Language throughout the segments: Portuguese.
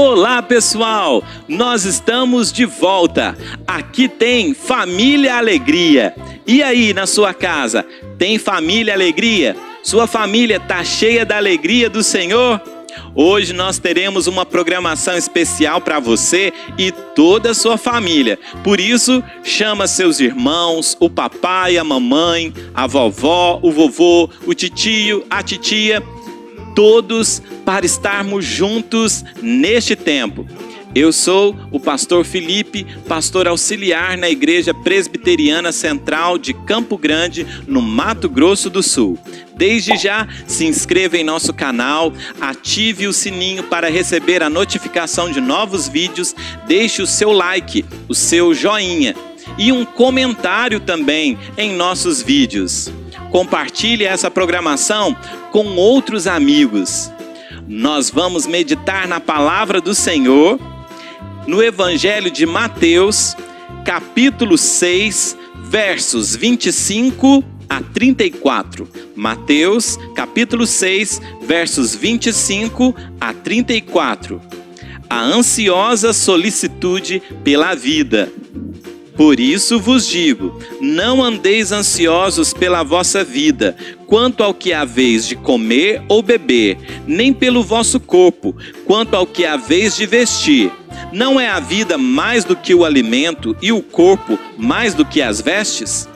Olá pessoal, nós estamos de volta. Aqui tem Família Alegria. E aí na sua casa, tem Família Alegria? Sua família está cheia da alegria do Senhor? Hoje nós teremos uma programação especial para você e toda a sua família. Por isso, chama seus irmãos, o papai, a mamãe, a vovó, o vovô, o titio, a titia, todos para estarmos juntos neste tempo. Eu sou o pastor Felipe, pastor auxiliar na Igreja Presbiteriana Central de Campo Grande, no Mato Grosso do Sul. Desde já, se inscreva em nosso canal, ative o sininho para receber a notificação de novos vídeos, deixe o seu like, o seu joinha e um comentário também em nossos vídeos. Compartilhe essa programação com outros amigos. Nós vamos meditar na palavra do Senhor no Evangelho de Mateus, capítulo 6, versos 25 a 34. Mateus, capítulo 6, versos 25 a 34. A ansiosa solicitude pela vida. Por isso vos digo, não andeis ansiosos pela vossa vida, quanto ao que haveis de comer ou beber, nem pelo vosso corpo, quanto ao que haveis de vestir. Não é a vida mais do que o alimento e o corpo mais do que as vestes?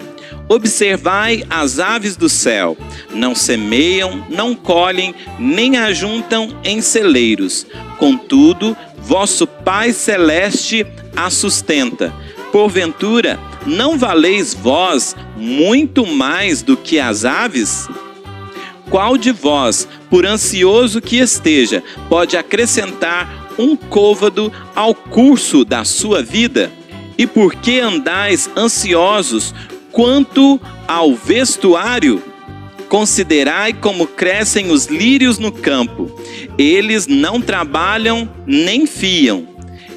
Observai as aves do céu, não semeiam, não colhem, nem ajuntam em celeiros. Contudo, vosso Pai Celeste as sustenta. Porventura, não valeis vós muito mais do que as aves? Qual de vós, por ansioso que esteja, pode acrescentar um côvado ao curso da sua vida? E por que andais ansiosos quanto ao vestuário? Considerai como crescem os lírios no campo. Eles não trabalham nem fiam.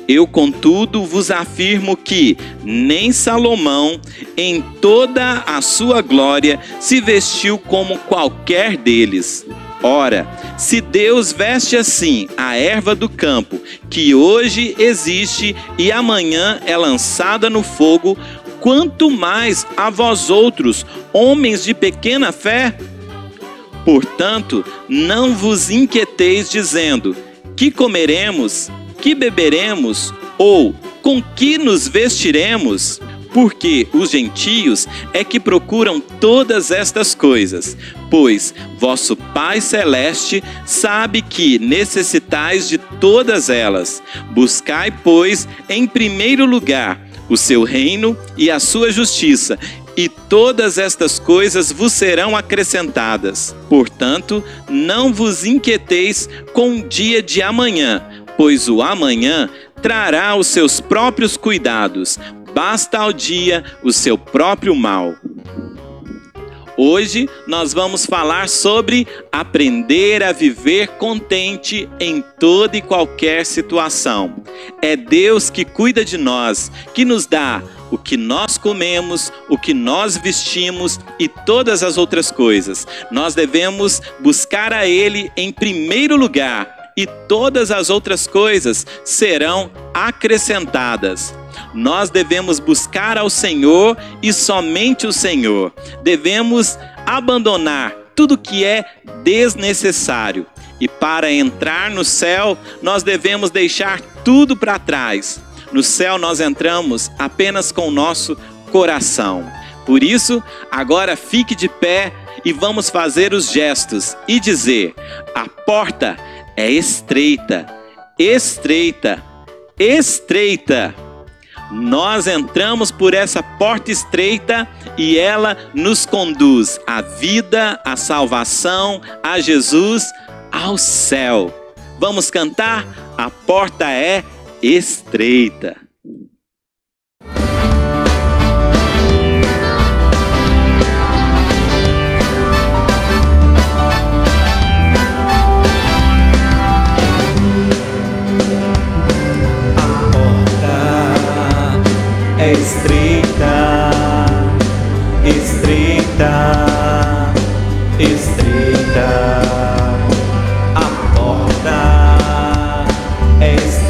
Eu, contudo, vos afirmo que nem Salomão, em toda a sua glória, se vestiu como qualquer deles. Ora, se Deus veste assim a erva do campo, que hoje existe e amanhã é lançada no fogo, quanto mais a vós outros, homens de pequena fé? Portanto, não vos inquieteis dizendo, que comeremos? Que beberemos, ou com que nos vestiremos? Porque os gentios é que procuram todas estas coisas, pois vosso Pai Celeste sabe que necessitais de todas elas. Buscai, pois, em primeiro lugar o seu reino e a sua justiça, e todas estas coisas vos serão acrescentadas. Portanto, não vos inquieteis com o dia de amanhã, pois o amanhã trará os seus próprios cuidados. Basta ao dia o seu próprio mal. Hoje nós vamos falar sobre aprender a viver contente em toda e qualquer situação. É Deus que cuida de nós, que nos dá o que nós comemos, o que nós vestimos e todas as outras coisas. Nós devemos buscar a Ele em primeiro lugar, e todas as outras coisas serão acrescentadas. Nós devemos buscar ao Senhor e somente o Senhor. Devemos abandonar tudo que é desnecessário. E para entrar no céu, nós devemos deixar tudo para trás. No céu nós entramos apenas com o nosso coração. Por isso, agora fique de pé e vamos fazer os gestos e dizer: a porta é estreita, estreita, estreita. Nós entramos por essa porta estreita e ela nos conduz à vida, à salvação, a Jesus, ao céu. Vamos cantar? A porta é estreita. É estreita, estreita, estreita. A porta é estreita.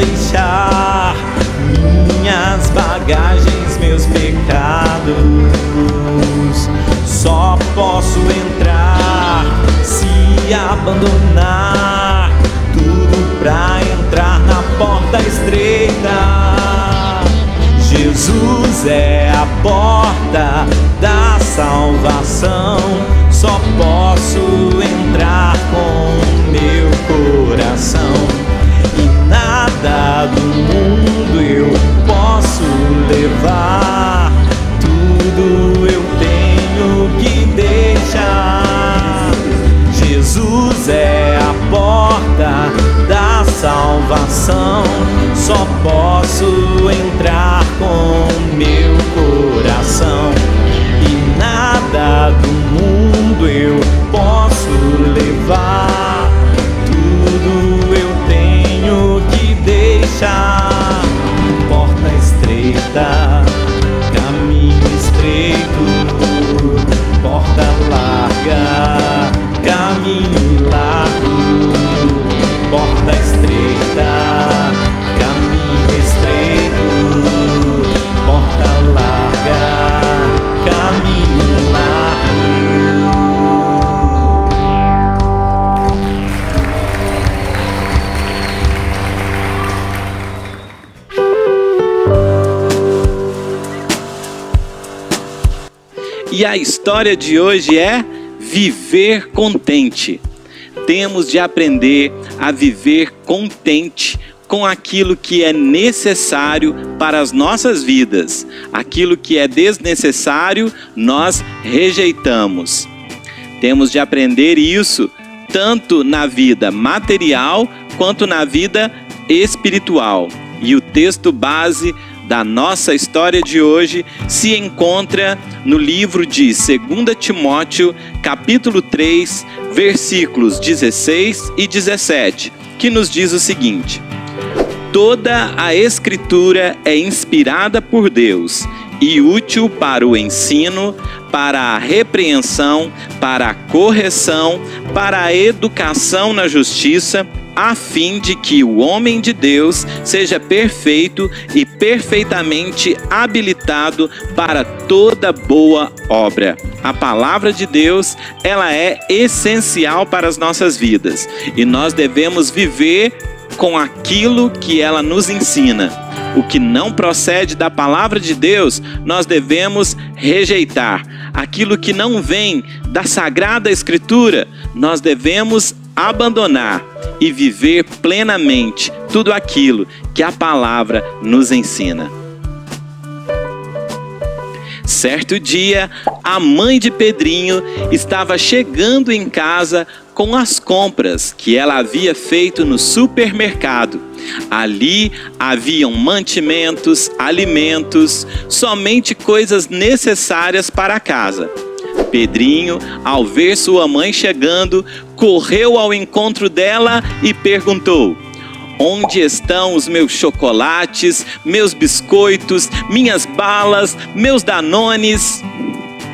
deixar minhas bagagens, meus pecados. Só posso entrar se abandonar tudo pra entrar na porta estreita. Jesus é a porta da salvação. Só posso entrar com meu coração. E nada do mundo eu posso levar. Tudo eu tenho que deixar. Jesus é a porta da salvação. Só posso entrar com meu coração. E nada do mundo eu posso levar. Tudo eu tenho que deixar. Porta estreita, caminho estreito, porta larga, caminho largo. Porta estreita, caminho estreito, porta larga, caminho largo. E a história de hoje é viver contente. Temos de aprender a viver contente com aquilo que é necessário para as nossas vidas. Aquilo que é desnecessário, nós rejeitamos. Temos de aprender isso tanto na vida material quanto na vida espiritual. E o texto base da nossa história de hoje se encontra no livro de 2 Timóteo, capítulo 3, versículos 16 e 17, que nos diz o seguinte: toda a Escritura é inspirada por Deus e útil para o ensino, para a repreensão, para a correção, para a educação na justiça, a fim de que o homem de Deus seja perfeito e perfeitamente habilitado para toda boa obra. A palavra de Deus, ela é essencial para as nossas vidas e nós devemos viver com aquilo que ela nos ensina. O que não procede da palavra de Deus, nós devemos rejeitar. Aquilo que não vem da Sagrada Escritura, nós devemos abandonar e viver plenamente tudo aquilo que a palavra nos ensina. Certo dia, a mãe de Pedrinho estava chegando em casa com as compras que ela havia feito no supermercado. Ali haviam mantimentos, alimentos, somente coisas necessárias para a casa. Pedrinho, ao ver sua mãe chegando, correu ao encontro dela e perguntou: onde estão os meus chocolates, meus biscoitos, minhas balas, meus danones?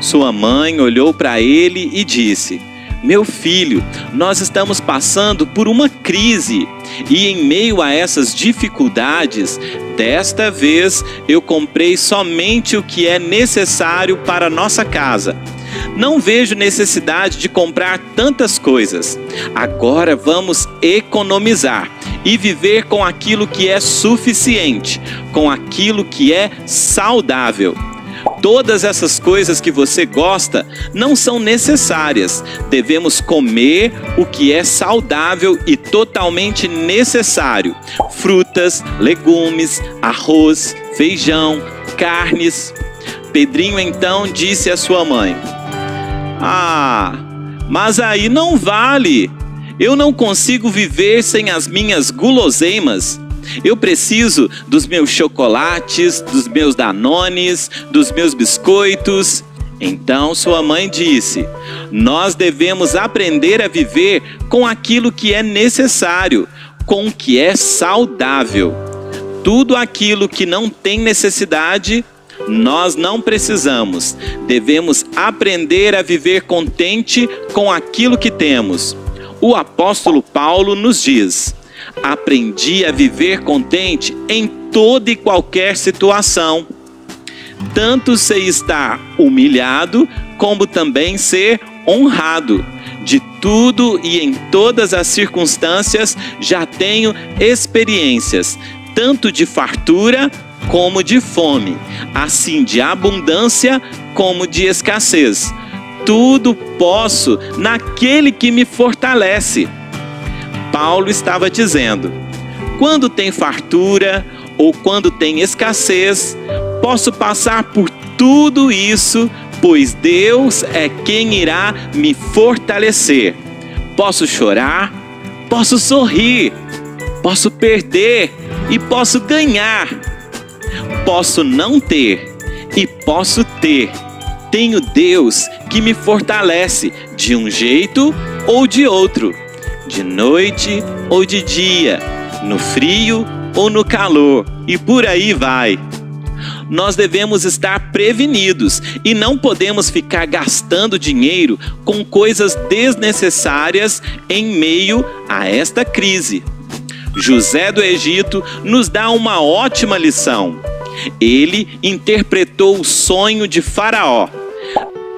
Sua mãe olhou para ele e disse: meu filho, nós estamos passando por uma crise e em meio a essas dificuldades, desta vez eu comprei somente o que é necessário para a nossa casa. Não vejo necessidade de comprar tantas coisas. Agora vamos economizar e viver com aquilo que é suficiente, com aquilo que é saudável. Todas essas coisas que você gosta não são necessárias. Devemos comer o que é saudável e totalmente necessário: frutas, legumes, arroz, feijão, carnes. Pedrinho então disse à sua mãe: mas aí não vale. Eu não consigo viver sem as minhas guloseimas. Eu preciso dos meus chocolates, dos meus danones, dos meus biscoitos. Então sua mãe disse: nós devemos aprender a viver com aquilo que é necessário, com o que é saudável. Tudo aquilo que não tem necessidade, nós não precisamos. Devemos aprender a viver contente com aquilo que temos. O apóstolo Paulo nos diz: Aprendi a viver contente em toda e qualquer situação, tanto ser estar humilhado, como também ser honrado. De tudo e em todas as circunstâncias já tenho experiências, tanto de fartura como de fome, assim de abundância como de escassez. Tudo posso naquele que me fortalece. Paulo estava dizendo: quando tem fartura ou quando tem escassez, posso passar por tudo isso, pois Deus é quem irá me fortalecer. Posso chorar, posso sorrir, posso perder e posso ganhar. Posso não ter e posso ter. Tenho Deus que me fortalece de um jeito ou de outro, de noite ou de dia, no frio ou no calor, e por aí vai. Nós devemos estar prevenidos e não podemos ficar gastando dinheiro com coisas desnecessárias em meio a esta crise. José do Egito nos dá uma ótima lição. Ele interpretou o sonho de Faraó.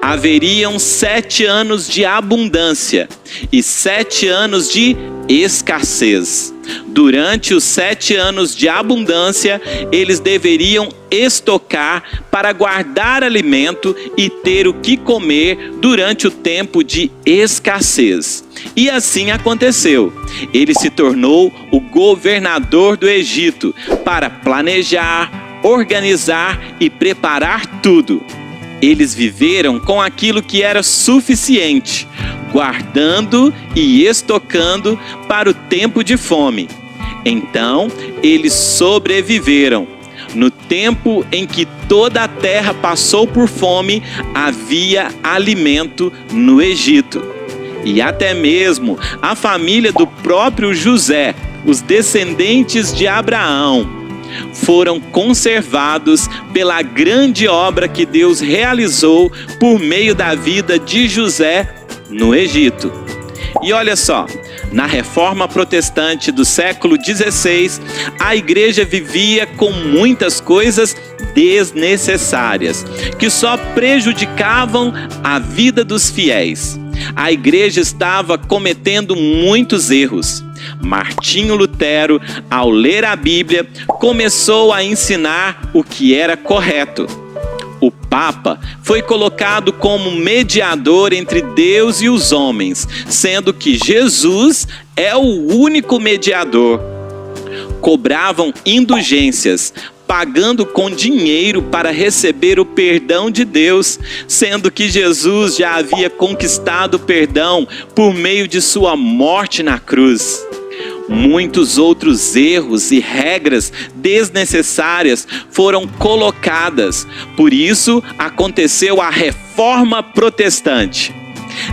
Haveriam 7 anos de abundância e 7 anos de escassez. Durante os 7 anos de abundância, eles deveriam estocar para guardar alimento e ter o que comer durante o tempo de escassez. E assim aconteceu. Ele se tornou o governador do Egito para planejar, organizar e preparar tudo. Eles viveram com aquilo que era suficiente, guardando e estocando para o tempo de fome. Então, eles sobreviveram. No tempo em que toda a terra passou por fome, havia alimento no Egito. E até mesmo a família do próprio José, os descendentes de Abraão, foram conservados pela grande obra que Deus realizou por meio da vida de José no Egito. E olha só, na Reforma Protestante do século XVI, a igreja vivia com muitas coisas desnecessárias, que só prejudicavam a vida dos fiéis. A igreja estava cometendo muitos erros. Martinho Lutero, ao ler a Bíblia, começou a ensinar o que era correto. O Papa foi colocado como mediador entre Deus e os homens, sendo que Jesus é o único mediador. Cobravam indulgências, pagando com dinheiro para receber o perdão de Deus, sendo que Jesus já havia conquistado o perdão por meio de sua morte na cruz. Muitos outros erros e regras desnecessárias foram colocadas. Por isso aconteceu a Reforma Protestante.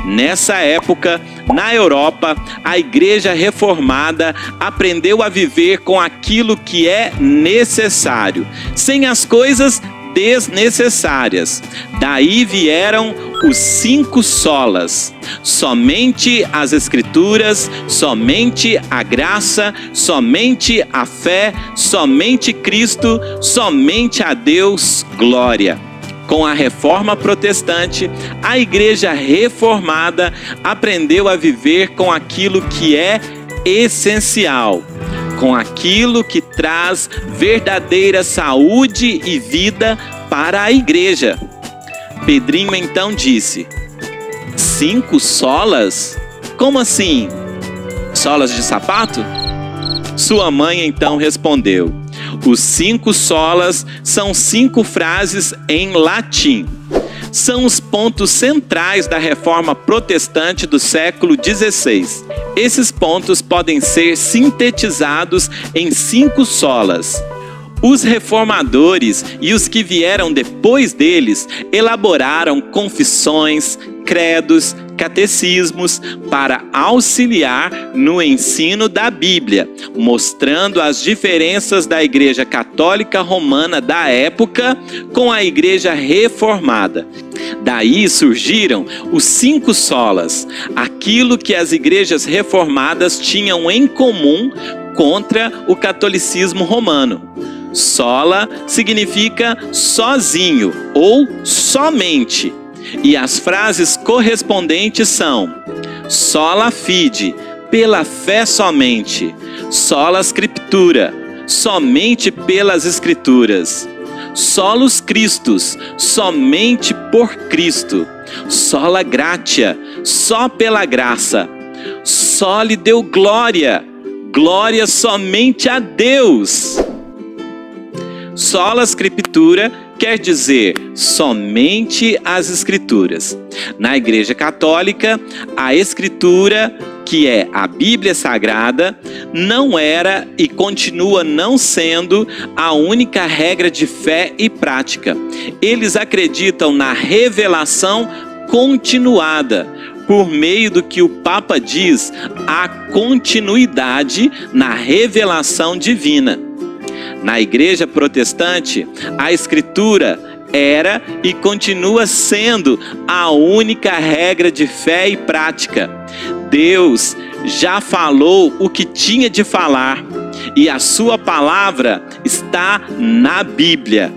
Nessa época, na Europa, a igreja reformada aprendeu a viver com aquilo que é necessário, sem as coisas desnecessárias. Daí vieram os 5 solas: somente as Escrituras, somente a graça, somente a fé, somente Cristo, somente a Deus glória. Com a Reforma Protestante, a igreja reformada aprendeu a viver com aquilo que é essencial, com aquilo que traz verdadeira saúde e vida para a igreja. Pedrinho então disse: 5 solas? Como assim? Solas de sapato? Sua mãe então respondeu: os 5 solas são 5 frases em latim. São os pontos centrais da Reforma Protestante do século XVI. Esses pontos podem ser sintetizados em 5 solas. Os reformadores e os que vieram depois deles elaboraram confissões, credos, catecismos para auxiliar no ensino da Bíblia, mostrando as diferenças da Igreja Católica Romana da época com a Igreja Reformada. Daí surgiram os 5 solas, aquilo que as igrejas reformadas tinham em comum contra o catolicismo romano. Sola significa sozinho ou somente. E as frases correspondentes são: sola fide, pela fé somente; sola scriptura, somente pelas escrituras; solos Christus, somente por Cristo; sola gratia, só pela graça; soli Deo glória, glória somente a Deus. Sola Scriptura quer dizer somente as Escrituras. Na Igreja Católica, a Escritura, que é a Bíblia Sagrada, não era e continua não sendo a única regra de fé e prática. Eles acreditam na revelação continuada, por meio do que o Papa diz, a continuidade na revelação divina. Na Igreja Protestante, a Escritura era e continua sendo a única regra de fé e prática. Deus já falou o que tinha de falar e a sua palavra está na Bíblia.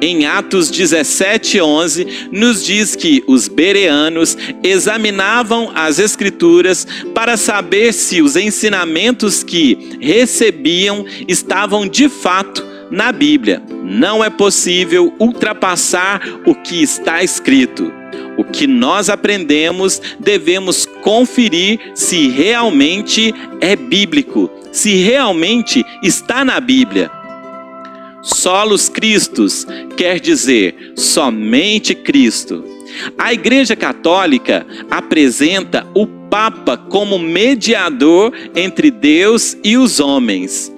Em Atos 17:11, nos diz que os bereanos examinavam as Escrituras para saber se os ensinamentos que recebiam estavam de fato na Bíblia. Não é possível ultrapassar o que está escrito. O que nós aprendemos, devemos conferir se realmente é bíblico, se realmente está na Bíblia. Solos Christus quer dizer somente Cristo. A Igreja Católica apresenta o Papa como mediador entre Deus e os homens.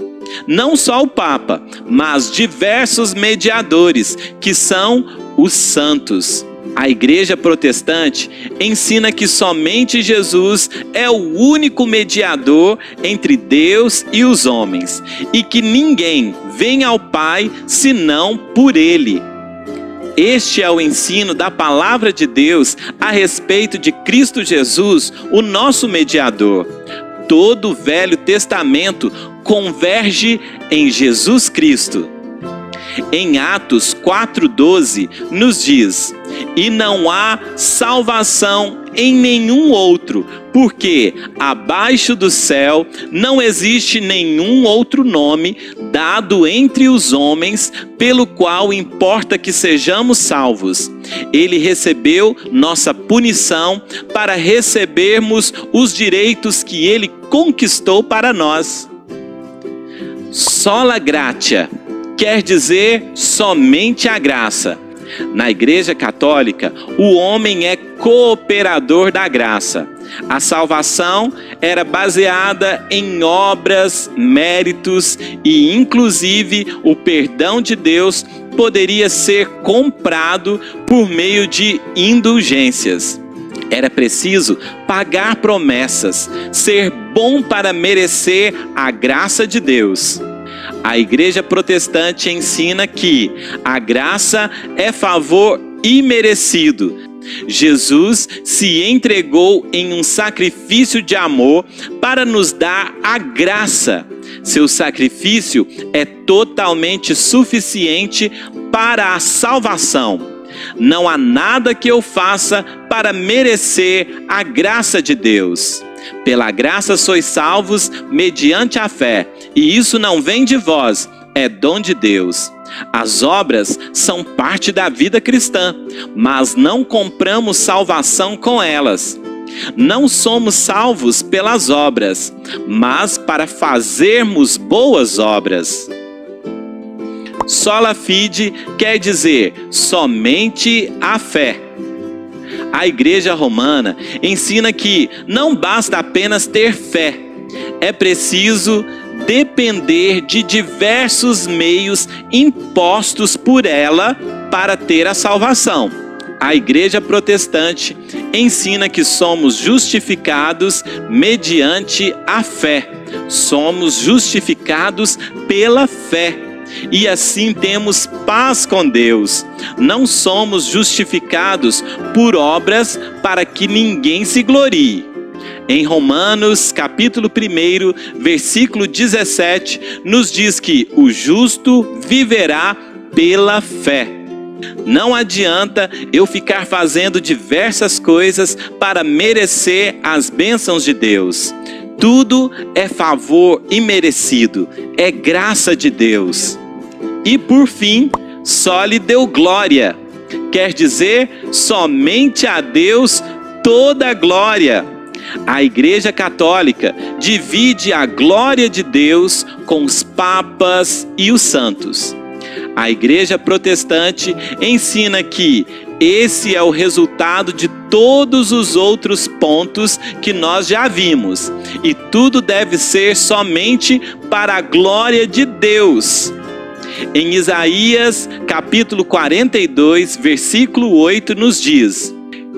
Não só o Papa, mas diversos mediadores, que são os santos. A Igreja Protestante ensina que somente Jesus é o único mediador entre Deus e os homens, e que ninguém vem ao Pai senão por Ele. Este é o ensino da Palavra de Deus a respeito de Cristo Jesus, o nosso mediador. Todo o Velho Testamento converge em Jesus Cristo. Em Atos 4:12 nos diz: e não há salvação em nenhum outro, porque abaixo do céu não existe nenhum outro nome dado entre os homens pelo qual importa que sejamos salvos. Ele recebeu nossa punição para recebermos os direitos que ele conquistou para nós. Sola gratia quer dizer somente a graça. Na Igreja Católica, o homem é cooperador da graça. A salvação era baseada em obras, méritos e, inclusive, o perdão de Deus poderia ser comprado por meio de indulgências. Era preciso pagar promessas, ser bom para merecer a graça de Deus. A Igreja Protestante ensina que a graça é favor imerecido. Jesus se entregou em um sacrifício de amor para nos dar a graça. Seu sacrifício é totalmente suficiente para a salvação. Não há nada que eu faça para merecer a graça de Deus. Pela graça sois salvos mediante a fé, e isso não vem de vós, é dom de Deus. As obras são parte da vida cristã, mas não compramos salvação com elas. Não somos salvos pelas obras, mas para fazermos boas obras. Sola fide quer dizer somente a fé. A Igreja Romana ensina que não basta apenas ter fé, é preciso depender de diversos meios impostos por ela para ter a salvação. A Igreja Protestante ensina que somos justificados mediante a fé. Somos justificados pela fé. E assim temos paz com Deus. Não somos justificados por obras para que ninguém se glorie. Em Romanos, capítulo 1, versículo 17, nos diz que o justo viverá pela fé. Não adianta eu ficar fazendo diversas coisas para merecer as bênçãos de Deus. Tudo é favor imerecido, é graça de Deus. E por fim, só lhe deu glória. Quer dizer, somente a Deus toda a glória. A Igreja Católica divide a glória de Deus com os papas e os santos. A Igreja Protestante ensina que esse é o resultado de todos os outros pontos que nós já vimos, e tudo deve ser somente para a glória de Deus. Em Isaías, capítulo 42, versículo 8, nos diz: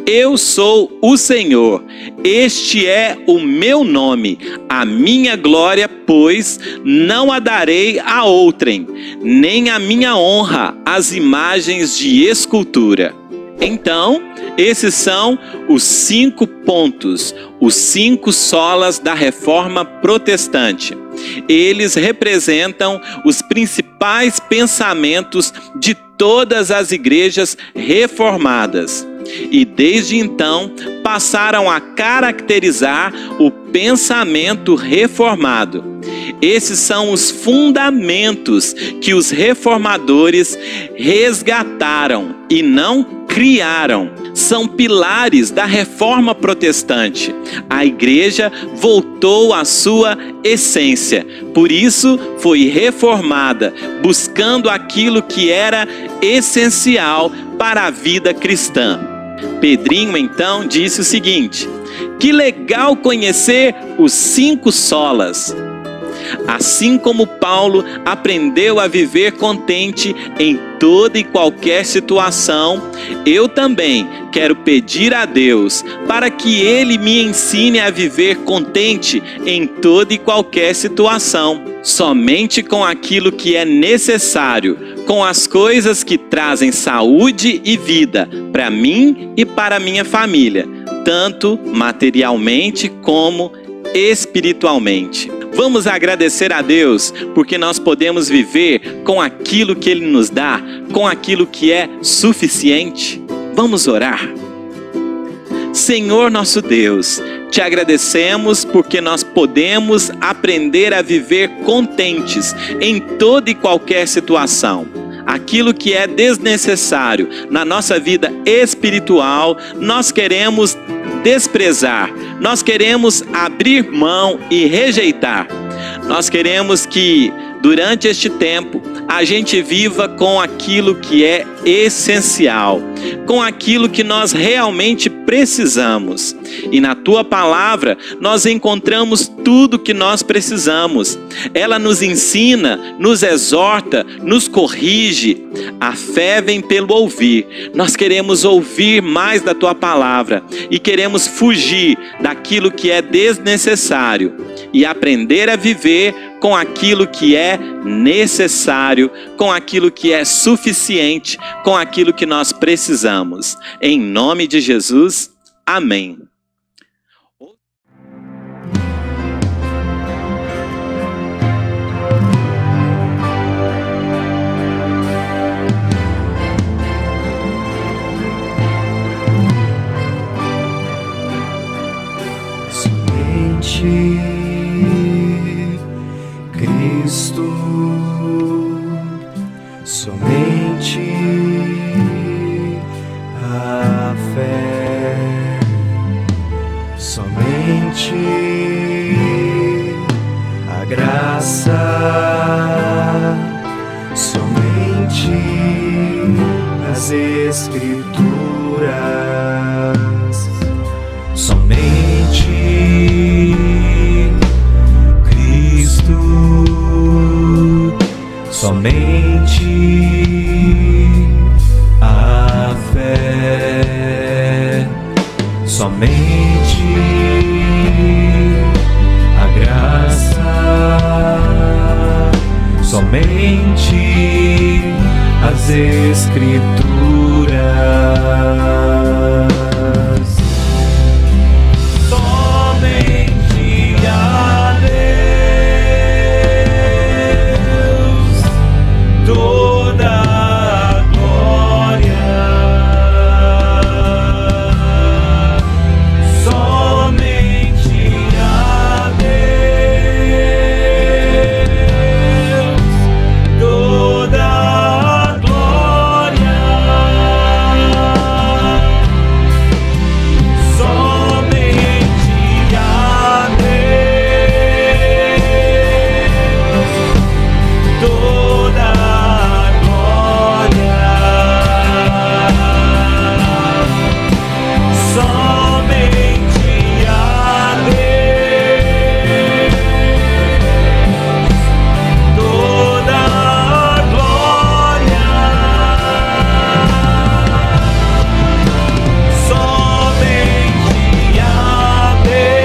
Eu sou o Senhor, este é o meu nome, a minha glória, pois, não a darei a outrem, nem a minha honra às imagens de escultura. Então, esses são os 5 pontos, os 5 solas da Reforma Protestante. Eles representam os principais pensamentos de todas as igrejas reformadas. E desde então passaram a caracterizar o pensamento reformado. Esses são os fundamentos que os reformadores resgataram e não criaram. São pilares da Reforma Protestante. A igreja voltou à sua essência. Por isso foi reformada, buscando aquilo que era essencial para a vida cristã. Pedrinho então disse o seguinte: que legal conhecer os 5 solas. Assim como Paulo aprendeu a viver contente em toda e qualquer situação, eu também quero pedir a Deus para que Ele me ensine a viver contente em toda e qualquer situação, somente com aquilo que é necessário, com as coisas que trazem saúde e vida para mim e para minha família, tanto materialmente como espiritualmente. Vamos agradecer a Deus porque nós podemos viver com aquilo que Ele nos dá, com aquilo que é suficiente. Vamos orar. Senhor nosso Deus, te agradecemos porque nós podemos aprender a viver contentes em toda e qualquer situação. Aquilo que é desnecessário na nossa vida espiritual, nós queremos desprezar, nós queremos abrir mão e rejeitar. Nós queremos que durante este tempo a gente viva com aquilo que é essencial, com aquilo que nós realmente precisamos. E na tua palavra nós encontramos tudo que nós precisamos. Ela nos ensina, nos exorta, nos corrige. A fé vem pelo ouvir. Nós queremos ouvir mais da tua palavra e queremos fugir daquilo que é desnecessário e aprender a viver com aquilo que é necessário, com aquilo que é suficiente, com aquilo que nós precisamos. Em nome de Jesus, amém. Somente Cristo, somente a fé, somente a graça, somente as Escrituras, somente Cristo, somente a fé. somente as Escrituras. Somente a Deus toda a glória. Somente a Deus toda a glória. Somente a Deus toda a glória. Somente a Deus toda a glória. Somente a Deus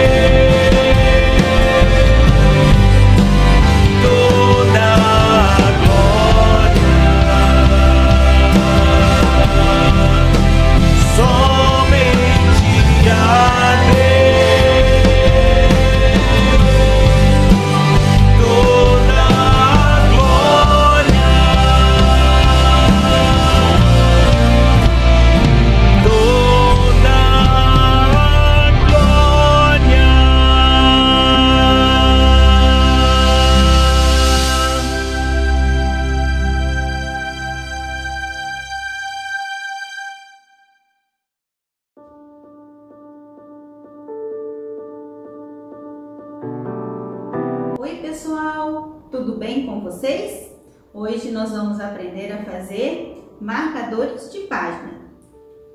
toda a glória. Somente a Deus toda a glória. Toda a glória. Oi pessoal, tudo bem com vocês? Hoje nós vamos aprender a fazer marcadores de página.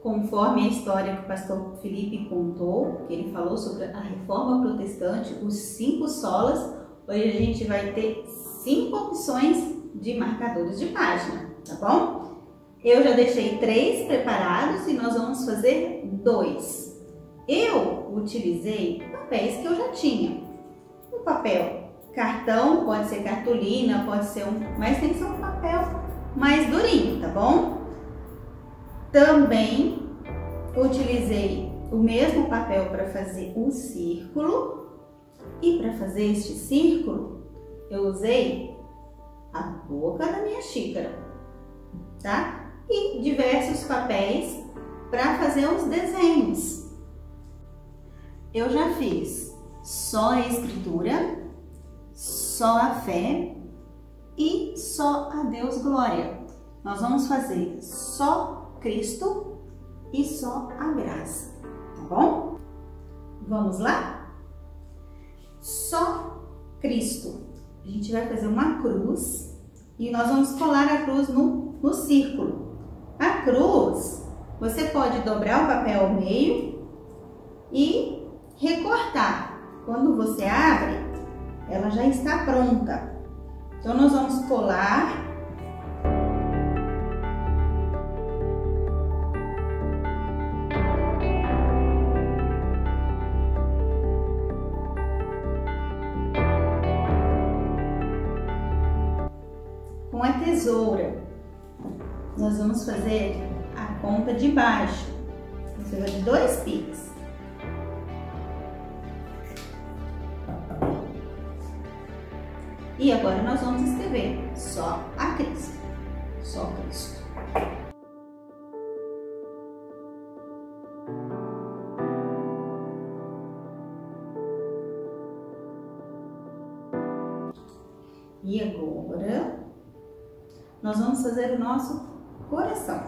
Conforme a história que o pastor Felipe contou, que ele falou sobre a Reforma Protestante, os 5 solas, hoje a gente vai ter 5 opções de marcadores de página, tá bom? Eu já deixei 3 preparados e nós vamos fazer 2. Eu utilizei papéis que eu já tinha. O papel cartão, pode ser cartolina, pode ser mas tem que ser um papel mais durinho, tá bom? Também utilizei o mesmo papel para fazer um círculo e para fazer este círculo eu usei a boca da minha xícara, tá? E diversos papéis para fazer os desenhos. Eu já fiz só a Escritura, só a fé e só a Deus glória. Nós vamos fazer só Cristo e só a graça, tá bom? Vamos lá? Só Cristo. A gente vai fazer uma cruz e nós vamos colar a cruz no círculo. A cruz, você pode dobrar o papel ao meio e recortar. Quando você abre, ela já está pronta. Então, nós vamos colar. Com a tesoura, nós vamos fazer a ponta de baixo. Você vai de 2 picos. E agora nós vamos escrever só a Cristo. Só Cristo. E agora nós vamos fazer o nosso coração.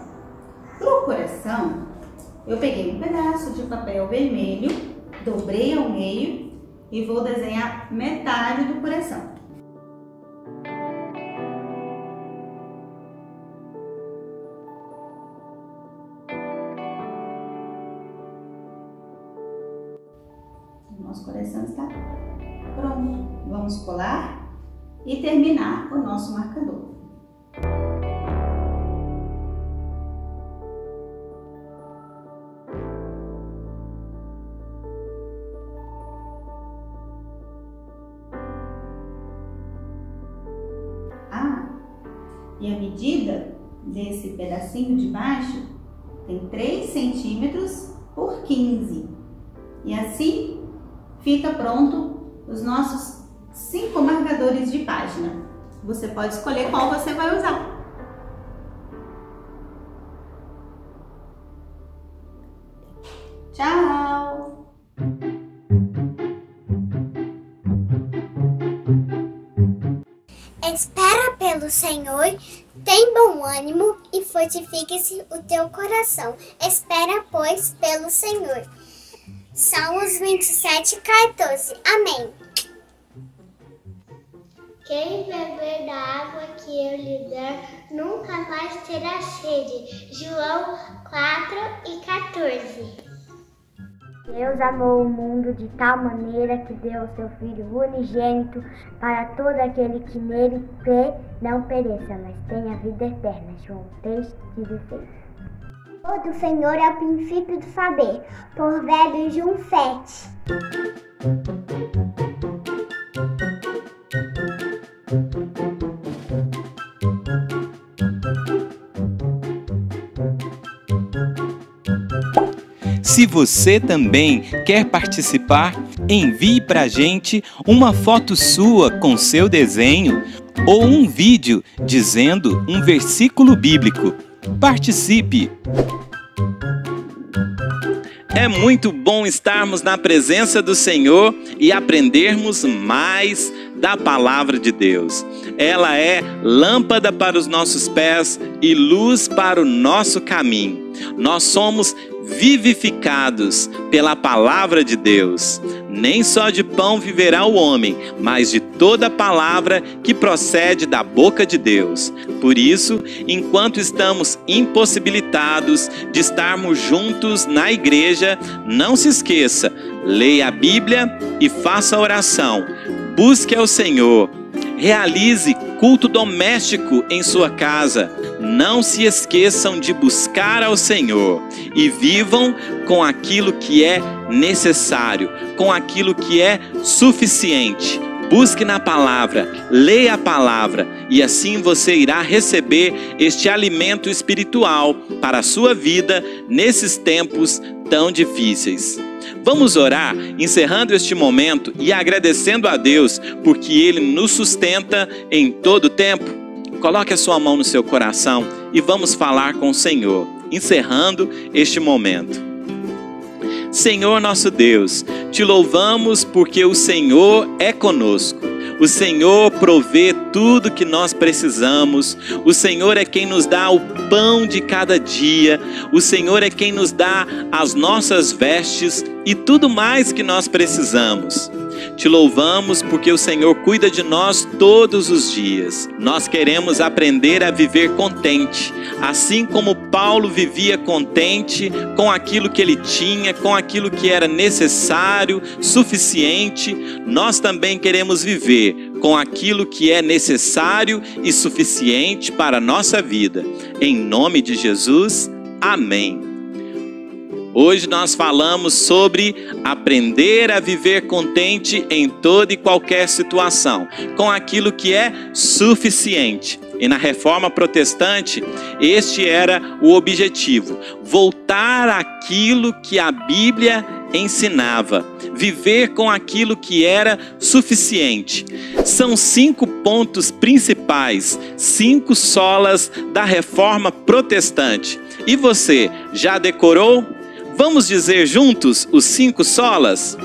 Para o coração, eu peguei um pedaço de papel vermelho, dobrei ao meio e vou desenhar metade do coração. O nosso coração está pronto. Vamos colar e terminar o nosso marcador. E a medida desse pedacinho de baixo tem 3 centímetros por 15. E assim fica pronto os nossos 5 marcadores de página. Você pode escolher qual você vai usar. Tchau! Espera pelo Senhor, tem bom ânimo e fortifique-se o teu coração. Espera, pois, pelo Senhor. Salmos 27:14. Amém. Quem beber da água que eu lhe der, nunca mais terá sede. João 4:14. Deus amou o mundo de tal maneira que deu o seu Filho unigênito para todo aquele que nele crê não pereça, mas tenha vida eterna. João 3:16. O do Senhor é o princípio do saber. Provérbios 1:7. Se você também quer participar, envie para a gente uma foto sua com seu desenho ou um vídeo dizendo um versículo bíblico. Participe! É muito bom estarmos na presença do Senhor e aprendermos mais da palavra de Deus. Ela é lâmpada para os nossos pés e luz para o nosso caminho. Nós somos vivificados pela palavra de Deus. Nem só de pão viverá o homem, mas de toda palavra que procede da boca de Deus. Por isso, enquanto estamos impossibilitados de estarmos juntos na igreja, não se esqueça, leia a Bíblia e faça oração. Busque ao Senhor. Realize culto doméstico em sua casa. Não se esqueçam de buscar ao Senhor e vivam com aquilo que é necessário, com aquilo que é suficiente. Busque na palavra, leia a palavra e assim você irá receber este alimento espiritual para a sua vida nesses tempos tão difíceis. Vamos orar, encerrando este momento e agradecendo a Deus porque Ele nos sustenta em todo tempo. Coloque a sua mão no seu coração e vamos falar com o Senhor, encerrando este momento. Senhor nosso Deus, te louvamos porque o Senhor é conosco. O Senhor provê tudo que nós precisamos. O Senhor é quem nos dá o pão de cada dia. O Senhor é quem nos dá as nossas vestes e tudo mais que nós precisamos. Te louvamos porque o Senhor cuida de nós todos os dias. Nós queremos aprender a viver contente, assim como Paulo vivia contente com aquilo que ele tinha, com aquilo que era necessário, suficiente. Nós também queremos viver com aquilo que é necessário e suficiente para a nossa vida. Em nome de Jesus, amém. Hoje nós falamos sobre aprender a viver contente em toda e qualquer situação, com aquilo que é suficiente. E na Reforma Protestante, este era o objetivo: voltar àquilo que a Bíblia ensinava, viver com aquilo que era suficiente. São 5 pontos principais, 5 solas da Reforma Protestante. E você, já decorou? Vamos dizer juntos os 5 solas?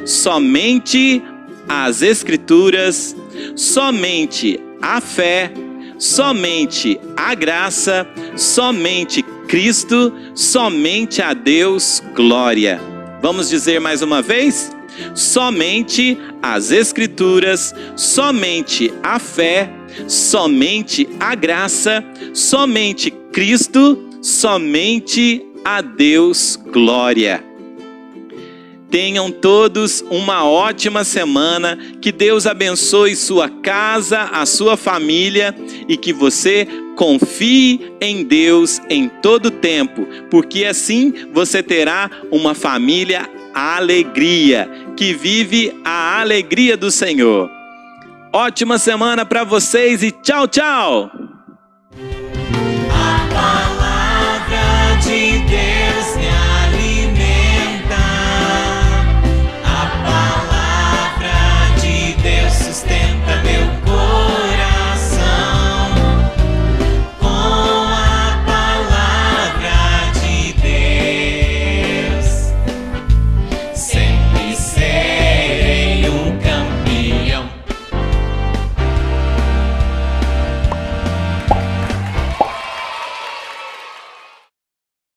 Somente as Escrituras, somente a fé, somente a graça, somente Cristo, somente a Deus glória. Vamos dizer mais uma vez? Somente as Escrituras, somente a fé, somente a graça, somente Cristo, somente a Deus glória. Tenham todos uma ótima semana, que Deus abençoe sua casa, a sua família e que você confie em Deus em todo tempo, porque assim você terá uma família alegria, que vive a alegria do Senhor. Ótima semana para vocês e tchau, tchau!